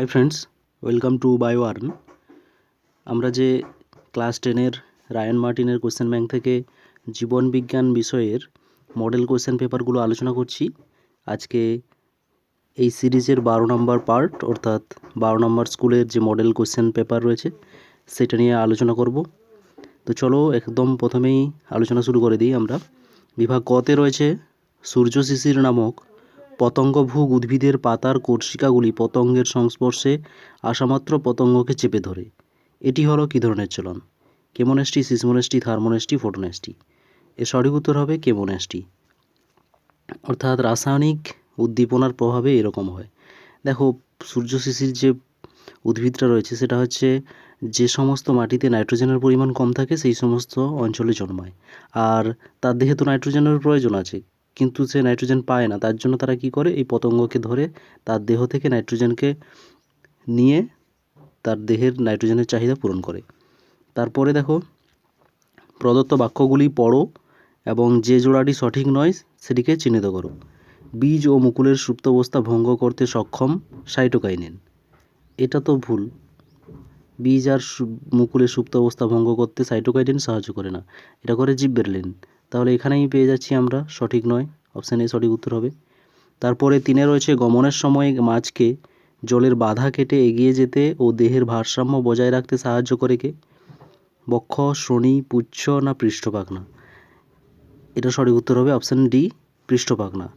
Hi friends, welcome to bio earn. আমরা যে class 10-এর Ryan মার্টিনের কোশ্চেন ব্যাংক থেকে জীবন বিজ্ঞান বিষয়ের মডেল কোশ্চেন পেপারগুলো আলোচনা করছি। আজকে এই সিরিজের 12 নম্বর পার্ট, অর্থাৎ 12 নম্বর স্কুলের যে মডেল কোশ্চেন পেপার রয়েছে সেটা নিয়ে আলোচনা করব। তো চলো একদম প্রথমেই আলোচনা শুরু করে দিই আমরা। বিভাগ কতে রয়েছে সূর্য শিশির নামক পতঙ্গভুক উদ্ভিদের পাতার কোর্সিকাগুলি পতঙ্গের সংস্পর্শে আসামাত্র পতঙ্গকে চেপে ধরে। এটি হলো কী ধরনের চলন? কেমোনেস্টি, সিসমোনেস্টি, থার্মোনেস্টি, ফোটোনেস্টি। এর সঠিক উত্তর হবে কেমোনেস্টি। অর্থাৎ রাসায়নিক উদ্দীপনার প্রভাবে এরকম হয়। দেখো, সূর্য শিশির যে উদ্ভিদটা রয়েছে সেটা হচ্ছে যে সমস্ত মাটিতে নাইট্রোজেনের পরিমাণ কম থাকে সেই সমস্ত অঞ্চলে জন্মায়। আর তার দেহে তো নাইট্রোজেনের প্রয়োজন আছে, কিন্তু সে নাইট্রোজেন পায় না। তার জন্য তারা কি করে, এই পতঙ্গকে ধরে তার দেহ থেকে নাইট্রোজেনকে নিয়ে তার দেহের নাইট্রোজেনের চাহিদা পূরণ করে। তারপরে দেখো, প্রদত্ত বাক্যগুলি পড়ো এবং যে জোড়াটি সঠিক নয় সেটিকে চিহ্নিত করো। বীজ ও মুকুলের সুপ্তাবস্থা ভঙ্গ করতে সক্ষম সাইটোকাইনিন। এটা তো ভুল। বীজ আর মুকুলের সুপ্ত অবস্থা ভঙ্গ করতে সাইটোকাইনিন সাহায্য করে না, এটা করে জিববেরেলিন। তাহলে এখানেই পেয়ে যাচ্ছি আমরা সঠিক নয়, অপশান এ সঠিক উত্তর হবে। তারপরে 3-এ রয়েছে গমনের সময় মাছকে জলের বাধা কেটে এগিয়ে যেতে ও দেহের ভারসাম্য বজায় রাখতে সাহায্য করে কে? বক্ষ, শ্রোণী, পুচ্ছ না পৃষ্ঠপাখনা? এটা সঠিক উত্তর হবে অপশান ডি, পৃষ্ঠপাখনা।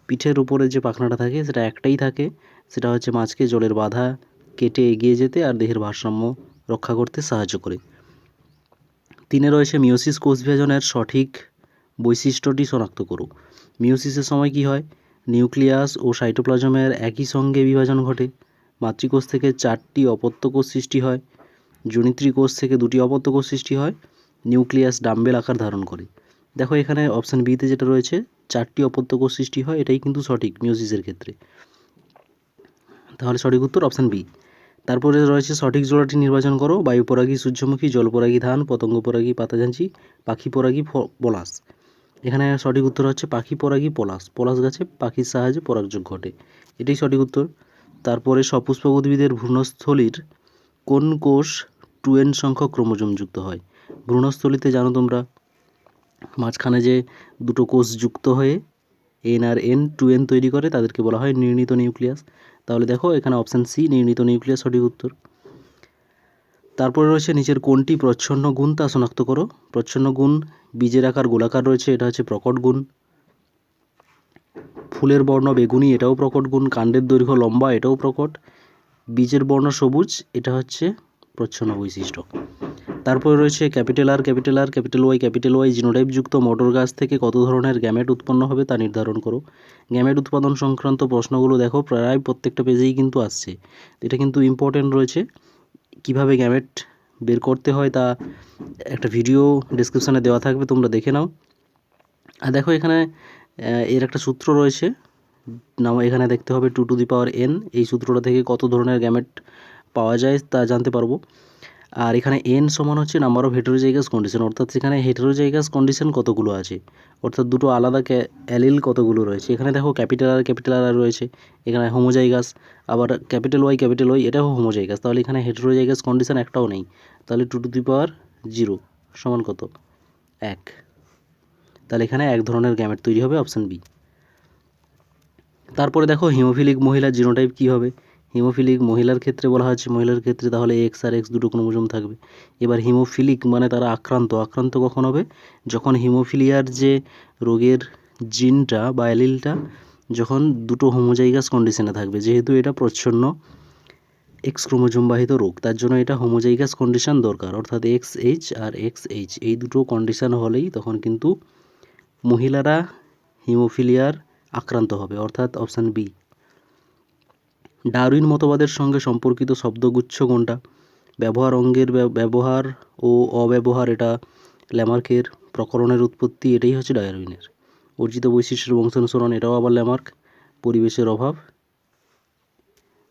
পিঠের উপরে যে পাখনাটা থাকে সেটা একটাই থাকে, সেটা হচ্ছে মাছকে জলের বাধা কেটে এগিয়ে যেতে আর দেহের ভারসাম্য রক্ষা করতে সাহায্য করে। 3-এ রয়েছে মিওসিস কোষ বিভাজনের সঠিক বৈশিষ্ট্যটি শনাক্ত করো। মিওসিসের সময় কি হয়? নিউক্লিয়াস ও সাইটোপ্লাজমের একই সঙ্গে বিভাজন ঘটে। মাতৃকোষ থেকে 4টি অপত্য কোষ সৃষ্টি হয়। জনিত্রী কোষ থেকে 2টি অপত্য কোষ সৃষ্টি হয়। নিউক্লিয়াস ডাম্বেল আকার ধারণ করে। দেখো এখানে অপশান বিতে যেটা রয়েছে 4টি অপত্য কোষ সৃষ্টি হয়, এটাই কিন্তু সঠিক মিওসিসের ক্ষেত্রে। তাহলে সঠিক উত্তর অপশান বি। তারপরে রয়েছে সঠিক জোড়াটি নির্বাচন করো। বায়ুপরাগী সূর্যমুখী, জলপরাগী ধান, পতঙ্গপরাগী পাতাঝাঁচি, পাখি পরাগী পলাশ। এখানে সঠিক উত্তর হচ্ছে পাখি পরাগী পলাশ। পলাশ গাছে পাখির সাহায্যে পরাগযোগ ঘটে, এটাই সঠিক উত্তর। তারপরে সপুষ্পক উদ্ভিদের ভ্রূণস্থলীর কোন কোষ 2n সংখ্যক ক্রোমোজোম যুক্ত হয়? ভ্রূণস্থলীতে জানো তোমরা মাঝখানে যে দুটো কোষ যুক্ত হয়ে এন আর এন 2n তৈরি করে, তাদেরকে বলা হয় নির্ণীত নিউক্লিয়াস। তাহলে দেখো এখানে অপশান সি, নির্ণীত নিউক্লিয়াস সঠিক উত্তর। তারপরে রয়েছে নিচের কোনটি প্রচ্ছন্ন গুণ তা শনাক্ত করো। প্রচ্ছন্ন গুণ, বীজের আকার গোলাকার রয়েছে, এটা হচ্ছে প্রকট গুণ। ফুলের বর্ণ বেগুনি, এটাও প্রকট গুণ। কাণ্ডের দৈর্ঘ্য লম্বা, এটাও প্রকট। বীজের বর্ণ সবুজ, এটা হচ্ছে প্রচ্ছন্ন বৈশিষ্ট্য। তারপরে রয়েছে capital R, capital Y genotype যুক্ত মটর গাছ থেকে কত ধরনের গ্যামেট উৎপন্ন হবে তা নির্ধারণ করো। গ্যামেট উৎপাদন সংক্রান্ত প্রশ্নগুলো দেখো প্রায় প্রত্যেকটা পেজেই কিন্তু আসছে, এটা কিন্তু ইম্পর্টেন্ট রয়েছে। কিভাবে গ্যামেট বের করতে হয় তা একটা ভিডিও ডেসক্রিপশানে দেওয়া থাকবে, তোমরা দেখে নাও। আর দেখো এখানে এর একটা সূত্র রয়েছে, এখানে দেখতে হবে 2n। এই সূত্রটা থেকে কত ধরনের গ্যামেট পাওয়া যায় তা জানতে পারবো। আর এখানে n সমান হচ্ছে নাম্বার অফ হেটেরোজাইগাস কন্ডিশন, অর্থাৎ সেখানে হেটেরোজাইগাস কন্ডিশন কতগুলো আছে, অর্থাৎ দুটো আলাদা অ্যালিল কতগুলো রয়েছে। এখানে দেখো ক্যাপিটাল আর রয়েছে, এখানে হোমোজাইগাস। আবার ক্যাপিটাল ওয়াই এটাও হোমোজাইগাস, তাহলে এখানে হেটেরোজাইগাস কন্ডিশন একটাও নেই। তাহলে 2 সমান কত? 1। তাহলে এখানে এক ধরনের গ্যামেট তৈরি হবে, অপশান বি। তারপরে দেখো হিমোফিলিক মহিলার জিনোটাইপ কী হবে? হিমোফিলিক মহিলার ক্ষেত্রে বলা হচ্ছে, মহিলার ক্ষেত্রে তাহলে এক্স আর এক্স দুটো ক্রোমোজোম থাকবে। এবার হিমোফিলিক মানে তারা আক্রান্ত কখন হবে? যখন হিমোফিলিয়ার যে রোগের জিনটা বা অ্যালিলটা যখন দুটো হোমোজাইগাস কন্ডিশনে থাকবে। যেহেতু এটা প্রচ্ছন্ন এক্স ক্রোমোজোমবাহিত রোগ, তার জন্য এটা হোমোজাইগাস কন্ডিশন দরকার, অর্থাৎ XH আর XH এই দুটো কন্ডিশন হলেই তখন কিন্তু মহিলারা হিমোফিলিয়ার আক্রান্ত হবে, অর্থাৎ অপশান বি। ডারউইন মতবাদের সঙ্গে সম্পর্কিত শব্দগুচ্ছ কোনটা? ব্যবহার অঙ্গের ব্যবহার ও অব্যবহার, এটা ল্যামার্কের। প্রকরণের উৎপত্তি, এটাই হচ্ছে ডারউইনের। অর্জিত বৈশিষ্ট্যের বংশানুসরণ, এটাও আবার ল্যামার্ক। পরিবেশের অভাব।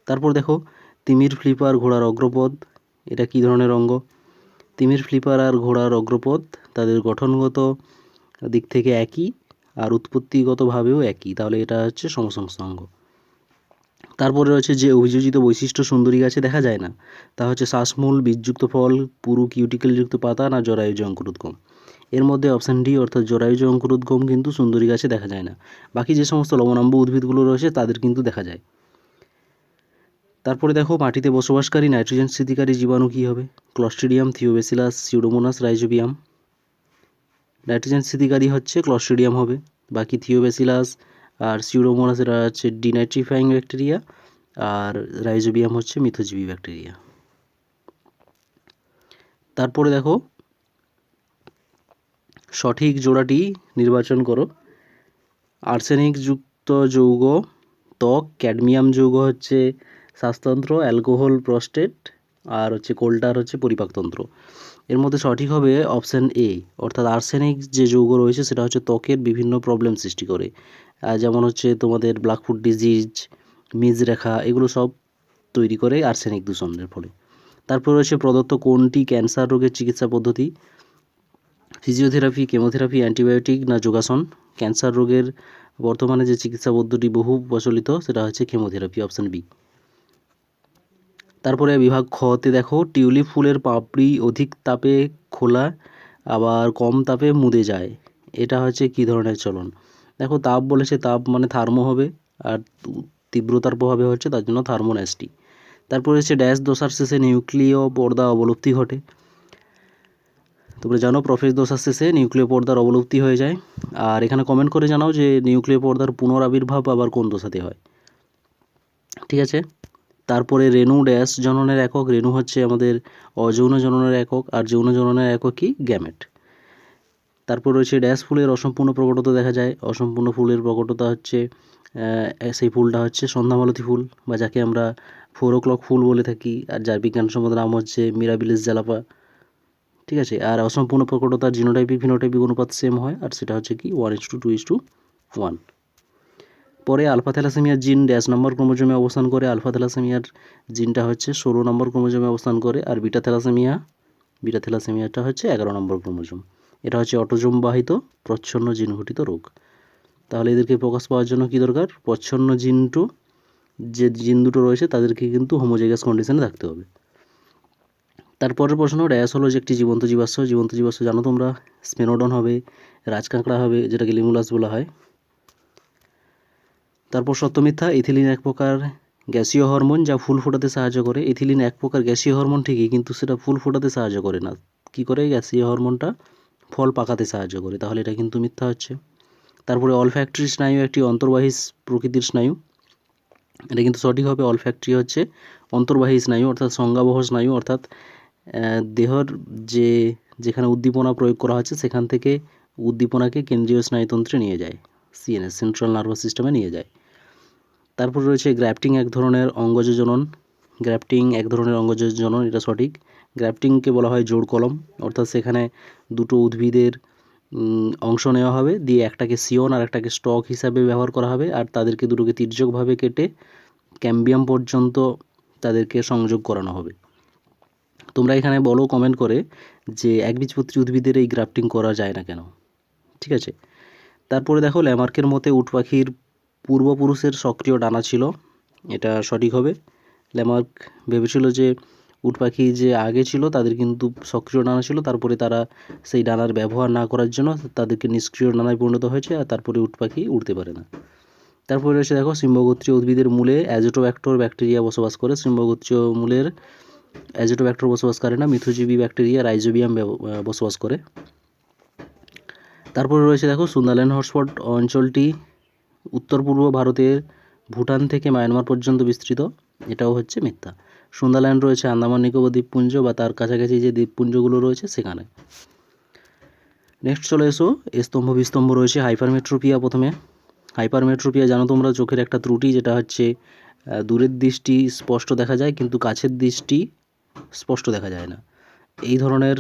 তারপর দেখো তিমির ফ্লিপার ঘোড়ার অগ্রপদ, এটা কী ধরনের অঙ্গ? তিমির ফ্লিপার আর ঘোড়ার অগ্রপদ তাদের গঠনগত দিক থেকে একই আর উৎপত্তিগতভাবেও একই, তাহলে এটা হচ্ছে সমসংস্থ অঙ্গ। তারপরে রয়েছে যে অভিযোজিত বৈশিষ্ট্য সুন্দরী গাছে দেখা যায় না, তা হচ্ছে শ্বাসমূল, বীজযুক্ত ফল, পুরু কিউটিকেলযুক্ত পাতা না জরায়ুজ অঙ্কুরোদ্গম। এর মধ্যে অপশান ডি অর্থাৎ জরায়ুজ অঙ্কুরোদ্গম কিন্তু সুন্দরী গাছে দেখা যায় না। বাকি যে সমস্ত লবণাম্ব উদ্ভিদগুলো রয়েছে তাদের কিন্তু দেখা যায়। তারপরে দেখো মাটিতে বসবাসকারী নাইট্রোজেন স্থিতিকারী জীবাণু কী হবে? Clostridium, Thiobacillus, Pseudomonas, Rhizobium. Nitrogen স্থিতিকারী হচ্ছে ক্লস্ট্রিডিয়াম হবে, বাকি থিওবেসিলাস আর সিউডোমোনাস এরা হচ্ছে ডিনাইট্রিফাইং ব্যাকটেরিয়া, আর রাইজোবিয়াম হচ্ছে মিথজীবী ব্যাকটেরিয়া। তারপরে দেখো সঠিক জোড়াটি নির্বাচন করো। আর্সেনিকযুক্ত যৌগ ত্বক, ক্যাডমিয়াম যৌগ হচ্ছে শ্বাসতন্ত্র, অ্যালকোহল প্রস্টেট, আর হচ্ছে কোলটার হচ্ছে পরিপাকতন্ত্র। এর মধ্যে সঠিক হবে অপশান এ, অর্থাৎ আর্সেনিক যে যৌগ রয়েছে সেটা হচ্ছে ত্বকের বিভিন্ন প্রবলেম সৃষ্টি করে, যেমন হচ্ছে তোমাদের ব্ল্যাকফুট ডিজিজ, মিজরেখা, এগুলো সব তৈরি করে আর্সেনিক দূষণের ফলে। তারপর রয়েছে প্রদত্ত কোনটি ক্যান্সার রোগের চিকিৎসা পদ্ধতি? ফিজিওথেরাপি, কেমোথেরাপি, অ্যান্টিবায়োটিক না যোগাসন? ক্যান্সার রোগের বর্তমানে যে চিকিৎসা পদ্ধতি বহু প্রচলিত সেটা হচ্ছে কেমোথেরাপি, অপশান বি। তারপরে বিভাগ খতে দেখো টিউলিপ ফুলের পাপড়ি অধিক তাপে খোলা আবার কম তাপে মুদে যায়, এটা হচ্ছে কী ধরনের চলন? দেখো তাপ বলেছে, তাপ মানে থার্মো হবে, আর তীব্রতার প্রভাবে হচ্ছে তার জন্য থার্মোন্যাস্টি। তারপরে হচ্ছে ড্যাশ দশার শেষে নিউক্লিয় পর্দা অবলুপ্তি ঘটে। তোমরা জানো প্রোফেজ দশার শেষে নিউক্লিয় পর্দার অবলুপ্তি হয়ে যায়। আর এখানে কমেন্ট করে জানাও যে নিউক্লিয় পর্দার পুনরাবির্ভাব আবার কোন দশাতে হয়। ঠিক আছে। তারপরে রেণু ড্যাশ জননের একক, রেণু হচ্ছে আমাদের অযৌন জননের একক, আর যৌন জননের একক কি? গ্যামেট। তারপর রয়েছে ড্যাশ ফুলের অসম্পূর্ণ প্রকটতা দেখা যায়। অসম্পূর্ণ ফুলের প্রকটতা হচ্ছে সেই ফুলটা হচ্ছে সন্ধ্যামালতী ফুল, বা যাকে আমরা 4 o'clock ফুল বলে থাকি, আর যার বিজ্ঞানসম্মত নাম হচ্ছে মিরাবিলিস জ্যালাপা। ঠিক আছে। আর অসম্পূর্ণ প্রকটতার জিনোটাইপিক ফিনোটাইপিক অনুপাত সেম হয়, আর সেটা হচ্ছে কি 1:2:1। পরে আলফা থ্যালাসেমিয়ার জিন ড্যাশ নম্বর ক্রোমোজোমে অবস্থান করে। আলফা থ্যালাসেমিয়ার জিনটা হচ্ছে 16 নম্বর ক্রোমোজোমে অবস্থান করে, আর বিটা থ্যালাসেমিয়াটা হচ্ছে 11 নম্বর ক্রোমোজোম। এটা হচ্ছে অটোজোম বাহিত প্রচ্ছন্ন জিন ঘটিত রোগ। তাহলে এদেরকে প্রকাশ পাওয়ার জন্য কি দরকার? প্রচ্ছন্ন জিনটু যে জিন দুটো রয়েছে তাদেরকে কিন্তু হোমোজাইগাস কন্ডিশনে থাকতে হবে। তারপরের প্রশ্ন, ড্যাশ হলো যে একটি জীবন্ত জীবাশ্ম। জীবন্ত জীবাশ্ম জানো তোমরা, স্পেনোডন হবে, রাজকাঁকড়া হবে যেটাকে লিমুলাস বলা হয়। তারপর সত্য মিথ্যা, ইথিলিন এক প্রকার গ্যাসীয় হরমোন যা ফুল ফোটাতে সাহায্য করে। ইথিলিন এক প্রকার গ্যাসীয় হরমোন ঠিকই, কিন্তু সেটা ফুল ফোটাতে সাহায্য করে না। কি করে? গ্যাসীয় হরমোনটা ফল পাকাতে সাহায্য করে, তাহলে এটা কিন্তু মিথ্যা হচ্ছে। তারপরে অলফ্যাক্টরি স্নায়ু একটি অন্তর্বাহী প্রকৃতির স্নায়ু, এটা কিন্তু সঠিক হবে। অলফ্যাক্টরি হচ্ছে অন্তর্বাহী স্নায়ু, অর্থাৎ সংজ্ঞাবহ স্নায়ু, অর্থাৎ দেহর যেখানে উদ্দীপনা প্রয়োগ করা হচ্ছে সেখান থেকে উদ্দীপনাকে কেন্দ্রীয় স্নায়ুতন্ত্রে নিয়ে যায়, সিএনএস, সেন্ট্রাল নার্ভাস সিস্টেমে নিয়ে যায়। তারপর রয়েছে গ্রাফটিং এক ধরনের অঙ্গজ জনন। গ্রাফটিং এক ধরনের অঙ্গজ জনন, এটা সঠিক। গ্রাফটিংকে বলা হয় জোড় কলম, অর্থাৎ সেখানে দুটো উদ্ভিদের অংশ নেওয়া হবে, দিয়ে একটাকে সিয়ন আর একটাকে স্টক হিসাবে ব্যবহার করা হবে, আর তাদেরকে দুটোকে তির্যকভাবে কেটে ক্যাম্বিয়াম পর্যন্ত তাদেরকে সংযোগ করানো হবে। তোমরা এখানে বলো কমেন্ট করে যে একবীজপত্রী উদ্ভিদের এই গ্রাফটিং করা যায় না কেন। ঠিক আছে। তারপরে দেখো ল্যামার্কের মতে উট পাখির পূর্বপুরুষের সক্রিয় ডানা ছিল, এটা সঠিক হবে। ল্যামার্ক ভেবেছিল যে উট পাখি যে আগে ছিল তাদের কিন্তু সক্রিয় ডানা ছিল, তারপরে তারা সেই ডানার ব্যবহার না করার জন্য তাদেরকে নিষ্ক্রিয় ডানায় পরিণত হয়েছে, আর তারপরে উট পাখি উড়তে পারে না। তারপরে রয়েছে দেখো সিম্বগোত্রীয় উদ্ভিদের মূলে অ্যাজোটোব্যাক্টর ব্যাকটেরিয়া বসবাস করে। সিম্বগোত্রীয় মূলের অ্যাজোটোব্যাক্টর বসবাস করে না, মিথজীবী ব্যাকটেরিয়া রাইজোবিয়াম বসবাস করে। তারপরে রয়েছে দেখো সুন্দারল্যান্ড হটস্পট অঞ্চলটি উত্তর পূর্ব ভারতের ভুটান থেকে মায়ানমার পর্যন্ত বিস্তৃত, এটাও হচ্ছে মিথ্যা। সুন্দারল্যান্ড রয়েছে আন্দামান নিকোবর দ্বীপপুঞ্জ বা তার কাছাকাছি যে দ্বীপপুঞ্জগুলো রয়েছে সেখানে। নেক্সট চলে এসো, স্তম্ভ বিস্তম্ভ রয়েছে হাইপারমেট্রোপিয়া। প্রথমে হাইপারমেট্রোপিয়া জানো তোমরা চোখের একটা ত্রুটি, যেটা হচ্ছে দূরের দৃষ্টি স্পষ্ট দেখা যায় কিন্তু কাছের দৃষ্টি স্পষ্ট দেখা যায় না। এই ধরনের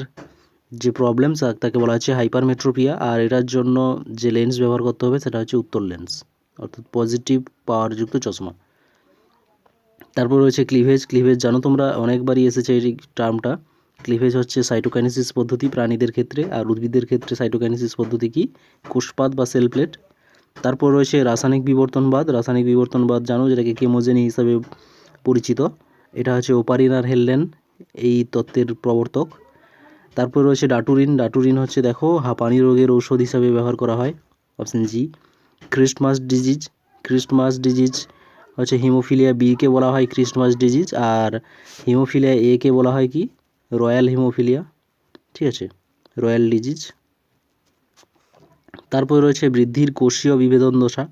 যে প্রবলেম তাকে বলা হচ্ছে হাইপারমেট্রোপিয়া, আর এটার জন্য যে লেন্স ব্যবহার করতে হবে সেটা হচ্ছে উত্তর লেন্স, অর্থাৎ পজিটিভ পাওয়ারযুক্ত চশমা। তারপর রয়েছে ক্লিভেজ। ক্লিভেজ জানো তোমরা, অনেকবারই এসেছে এই টার্মটা। ক্লিভেজ হচ্ছে সাইটোকাইনেসিস পদ্ধতি প্রাণীদের ক্ষেত্রে, আর উদ্ভিদের ক্ষেত্রে সাইটোকাইনেসিস পদ্ধতি কি? কোষপাত বা সেল প্লেট। তারপর রয়েছে রাসায়নিক বিবর্তনবাদ। রাসায়নিক বিবর্তনবাদ জানো, যেটাকে কেমোজেনি হিসাবে পরিচিত। এটা হচ্ছে ওপারিন আর হেলডেন এই তত্ত্বের প্রবর্তক। তারপর রয়েছে ডাটুরিন। ডাটুরিন হচ্ছে দেখো হাঁপানি রোগের ঔষধ হিসাবে ব্যবহার করা হয়, option G. Christmas disease. Christmas disease হচ্ছে হিমোফিলিয়া বি কে বলা হয় ক্রিস্টমাস ডিজিজ, আর হিমোফিলিয়া এ কে বলা হয় কি রয়্যাল হিমোফিলিয়া, ঠিক আছে, রয়্যাল ডিজিজ। তারপরে রয়েছে বৃদ্ধির কোষীয় বিভেদন দশা,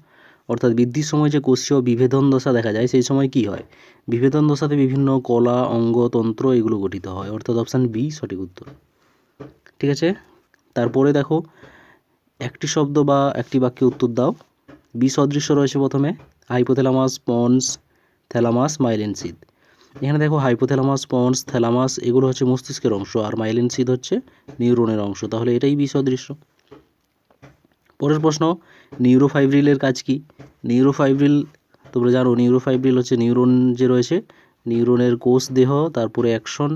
অর্থাৎ বৃদ্ধির সময় যে কোষীয় বিভেদন দশা দেখা যায় সেই সময় কি হয়? বিভেদন দশাতে বিভিন্ন কলা, অঙ্গ, তন্ত্র এগুলো গঠিত হয়, অর্থাৎ অপশান বি সঠিক উত্তর, ঠিক আছে। তারপরে দেখো একটি শব্দ বা একটি বাক্যে উত্তর দাও। বি সদৃশ্য রয়েছে প্রথমে হাইপোথ্যালামাস, পন্স, থ্যালামাস, মাইলিন সিদ। এখানে দেখো হাইপোথ্যালামাস, পন্স, থ্যালামাস এগুলো হচ্ছে মস্তিষ্কের অংশ, আর মাইলিন সিদ হচ্ছে নিউরনের অংশ, তাহলে এটাই বি সদৃশ্য। পরের প্রশ্ন, নিউরোফাইব্রিলের কাজ কি? নিউরোফাইব্রিল তোমরা জানো, নিউরোফাইব্রিল হচ্ছে নিউরন যে রয়েছে, নিউরনের কোষ দেহ, তারপরে অ্যাকশন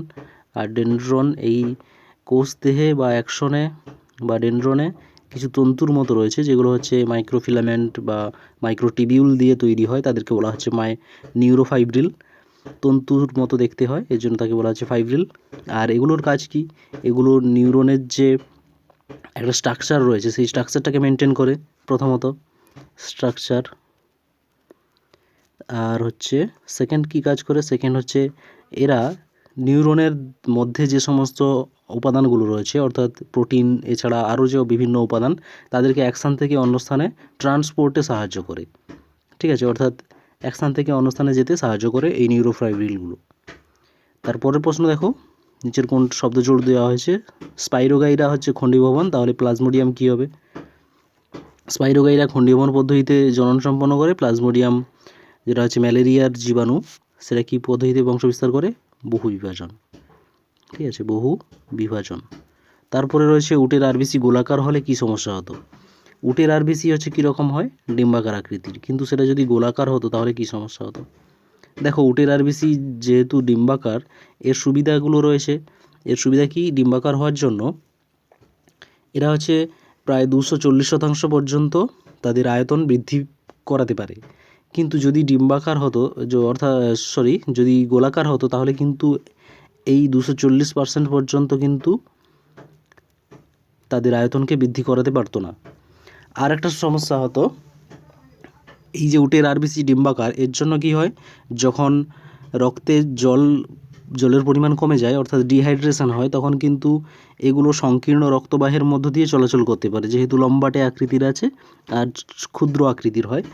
আর ডেনড্রন। এই কোষ দেহে বা অ্যাকশনে বা ডেনড্রনে কিছু তন্তুর মতো রয়েছে, যেগুলো হচ্ছে মাইক্রোফিলামেন্ট বা মাইক্রোটিবিউল দিয়ে তৈরি হয়, তাদেরকে বলা হচ্ছে নিউরোফাইব্রিল। তন্তুর মতো দেখতে হয়, এর জন্য তাকে বলা হচ্ছে ফাইব্রিল। আর এগুলোর কাজ কি? এগুলো নিউরনের যে একটা স্ট্রাকচার রয়েছে সেই স্ট্রাকচারটাকে মেনটেন করে, প্রথমত স্ট্রাকচার। আর হচ্ছে সেকেন্ড কি কাজ করে? সেকেন্ড হচ্ছে এরা নিউরনের মধ্যে যে সমস্ত উপাদানগুলো রয়েছে, অর্থাৎ প্রোটিন এছাড়া আরও যে বিভিন্ন উপাদান, তাদেরকে এক স্থান থেকে অন্য স্থানে ট্রান্সপোর্টে সাহায্য করে, ঠিক আছে, অর্থাৎ এক স্থান থেকে অন্য স্থানে যেতে সাহায্য করে এই নিউরোফাইব্রিলগুলো। তারপরের প্রশ্ন দেখো, নিচের কোন শব্দ জোড় দেওয়া হয়েছে? স্পাইরোগাইরা হচ্ছে খণ্ডীভবন, তাহলে প্লাজমোডিয়াম কি হবে? স্পাইরোগাইরা খণ্ডীভবন পদ্ধতিতে জনন সম্পন্ন করে। প্লাজমোডিয়াম যেটা হচ্ছে ম্যালেরিয়ার জীবাণু, সেটা কি পদ্ধতিতে বংশবিস্তার করে? বহু বিভাজন, ঠিক আছে, বহু বিভাজন। তারপরে রয়েছে উটের আরবিসি গোলাকার হলে কি সমস্যা হতো? উটের আরবিসি হচ্ছে কীরকম হয়? ডিম্বাকার আকৃতির, কিন্তু সেটা যদি গোলাকার হতো তাহলে কি সমস্যা হতো? দেখো উটের আরবিসি যেহেতু ডিম্বাকার, এর সুবিধাগুলো রয়েছে। এর সুবিধা কি? ডিম্বাকার হওয়ার জন্য এরা হচ্ছে প্রায় 240% পর্যন্ত তাদের আয়তন বৃদ্ধি করাতে পারে। কিন্তু যদি ডিম্বাকার হতো, যদি গোলাকার হতো তাহলে কিন্তু এই 240% পর্যন্ত কিন্তু তাদের আয়তনকে বৃদ্ধি করাতে পারতো না। আর একটা সমস্যা হতো, এই যে উটের আরবিসি ডিম্বাকার, এর জন্য কি হয়? যখন রক্তে জলের পরিমাণ কমে যায়, অর্থাৎ ডিহাইড্রেশন হয়, তখন কিন্তু এগুলো সংকীর্ণ রক্তবাহের মধ্য দিয়ে চলাচল করতে পারে, যেহেতু লম্বাটে আকৃতির আছে আর ক্ষুদ্র আকৃতির হয়,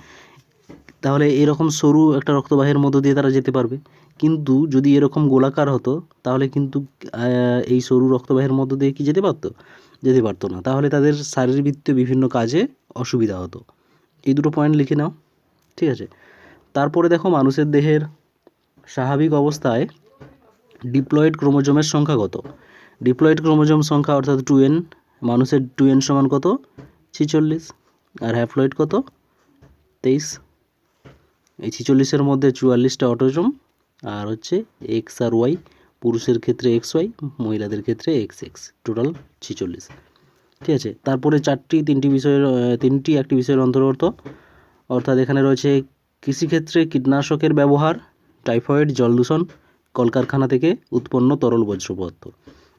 তাহলে এরকম সরু একটা রক্তবাহের মধ্য দিয়ে তারা যেতে পারবে। কিন্তু যদি এরকম গোলাকার হতো তাহলে কিন্তু এই সরু রক্তবাহের মধ্য দিয়ে কি যেতে পারতো না, তাহলে তাদের শারীরবৃত্তীয় বিভিন্ন কাজে অসুবিধা হতো। এই দুটো পয়েন্ট লিখে নাও, ঠিক আছে। তারপরে দেখো মানুষের দেহের স্বাভাবিক অবস্থায় ডিপ্লয়েড ক্রোমোজোমের সংখ্যা কত? ডিপ্লয়েড ক্রোমোজোম সংখ্যা অর্থাৎ 2n, মানুষের 2n সমান কত? 46। আর হ্যাপ্লয়েড কত? 23। এই 46-এর মধ্যে 44টা অটোজোম, আর হচ্ছে এক্স আর ওয়াই, পুরুষের ক্ষেত্রে এক্স ওয়াই, মহিলাদের ক্ষেত্রে এক্স এক্স, টোটাল 46, ঠিক আছে। তারপরে তিনটি একটি বিষয়ের অন্তর্গত, অর্থাৎ এখানে রয়েছে কৃষিক্ষেত্রে কীটনাশকের ব্যবহার, টাইফয়েড, জল দূষণ, কলকারখানা থেকে উৎপন্ন তরল বর্জ্য পদার্থ।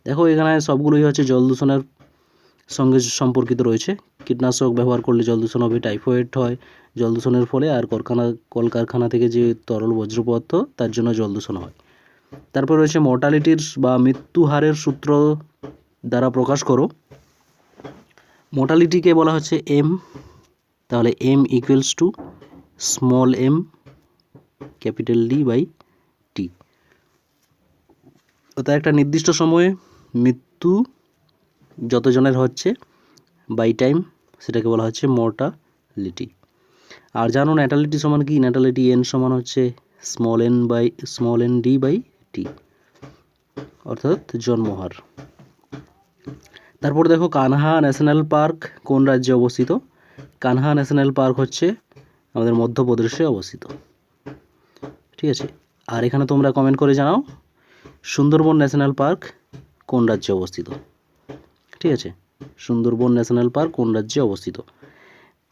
দেখো এখানে সবগুলোই হচ্ছে জল দূষণের সঙ্গে সম্পর্কিত রয়েছে। কীটনাশক ব্যবহার করলে জল দূষণ হবে, টাইফয়েড হয় জল দূষণের ফলে, আর কলকারখানা থেকে যে তরল বর্জ্য পদার্থ তার জন্য জল দূষণ হয়। তারপর রয়েছে মর্টালিটির বা মৃত্যু হারের সূত্র দ্বারা প্রকাশ করো। মর্টালিটিকে বলা হচ্ছে এম, তাহলে M equals to small M capital D by T, অর্থাৎ একটা নির্দিষ্ট সময়ে মৃত্যু যতজনের হচ্ছে বাই টাইম, সেটাকে বলা হচ্ছে মর্টালিটি। আর জানো ন্যাটালিটি সমান কি? ন্যাটালিটি এন সমান হচ্ছে small N D by T, অর্থাৎ জন্মহার। তারপর দেখো কানহা ন্যাশনাল পার্ক কোন রাজ্যে অবস্থিত? কানহা ন্যাশনাল পার্ক হচ্ছে আমাদের মধ্যপ্রদেশে অবস্থিত, ঠিক আছে। আর এখানে তোমরা কমেন্ট করে জানাও সুন্দরবন ন্যাশনাল পার্ক কোন রাজ্যে অবস্থিত, ঠিক আছে। সুন্দরবন ন্যাশনাল পার্ক কোন রাজ্যে অবস্থিত?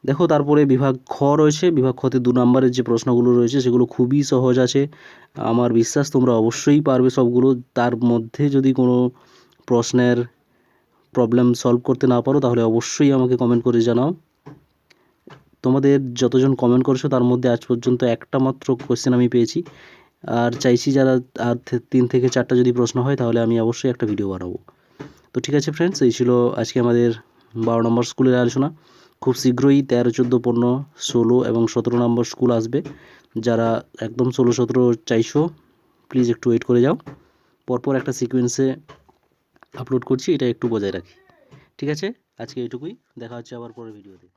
দেখো তারপরে বিভাগ খ রয়েছে। বিভাগ খতে 2 নম্বরের যে প্রশ্নগুলো রয়েছে সেগুলো খুবই সহজ আছে। আমার বিশ্বাস তোমরা অবশ্যই পারবে সবগুলো। তার মধ্যে যদি কোনো প্রশ্নের প্রবলেম সলভ করতে না পারো তাহলে অবশ্যই আমাকে কমেন্ট করে জানাও। তোমাদের যতজন কমেন্ট করেছো তার মধ্যে আজ পর্যন্ত একটা মাত্র কোশ্চেন আমি পেয়েছি। আর চাইছি যারা আর 3 থেকে 4টা যদি প্রশ্ন হয় তাহলে আমি অবশ্যই একটা ভিডিও বানাবো। তো ঠিক আছে ফ্রেন্ডস, এই ছিল আজকে আমাদের 12 নম্বর স্কুলের আলোচনা। খুব শীঘ্রই 13, 14, 15, 16 এবং 17 নম্বর স্কুল আসবে। যারা একদম 16, 17 চাইছো প্লিজ একটু ওয়েট করে যাও। পরপর একটা সিকোয়েন্সে আপলোড করছি, এটা একটু বজায় রাখি। ঠিক আছে, আজকে এইটুকুই। দেখা হচ্ছে আবার পরের ভিডিওতে।